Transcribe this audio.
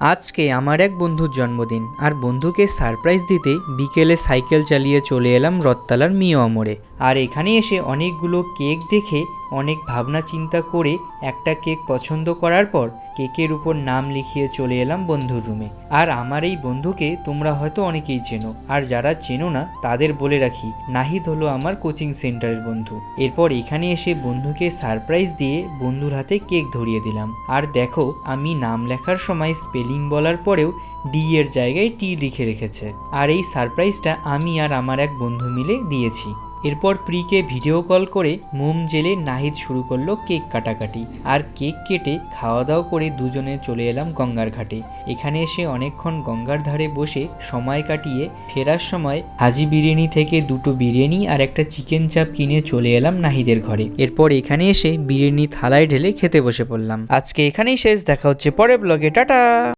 আজকে আমার এক বন্ধুর জন্মদিন, আর বন্ধুকে সারপ্রাইজ দিতে বিকেলে সাইকেল চালিয়ে চলে এলাম রথতলার মিও মোড়ে। আর এখানে এসে অনেকগুলো কেক দেখে অনেক ভাবনা চিন্তা করে একটা কেক পছন্দ করার পর কেকের উপর নাম লিখিয়ে চলে এলাম বন্ধুর রুমে। আর আমার এই বন্ধুকে তোমরা হয়তো অনেকেই চেনো, আর যারা চেনো না তাদের বলে রাখি, নাহিদ হলো আমার কোচিং সেন্টারের বন্ধু। এরপর এখানে এসে বন্ধুকে সারপ্রাইজ দিয়ে বন্ধুর হাতে কেক ধরিয়ে দিলাম। আর দেখো, আমি নাম লেখার সময় স্পেলিং বলার পরেও ডি এর জায়গায় টি লিখে রেখেছে। আর এই সারপ্রাইজটা আমি আর আমার এক বন্ধু মিলে দিয়েছি। এরপর প্রিকে ভিডিও কল করে মোম জেলে নাহিদ শুরু করলো কেক কাটাকাটি। আর কেক কেটে খাওয়া দাওয়া করে দুজনে চলে এলাম গঙ্গার ঘাটে। এখানে এসে অনেকক্ষণ গঙ্গার ধারে বসে সময় কাটিয়ে ফেরার সময় হাজি বিরিয়ানি থেকে 2টো বিরিয়ানি আর একটা চিকেন চাপ কিনে চলে এলাম নাহিদের ঘরে। এরপর এখানে এসে বিরিয়ানি থালায় ঢেলে খেতে বসে পড়লাম। আজকে এখানেই শেষ, দেখা হচ্ছে পরের ব্লগে, টাটা।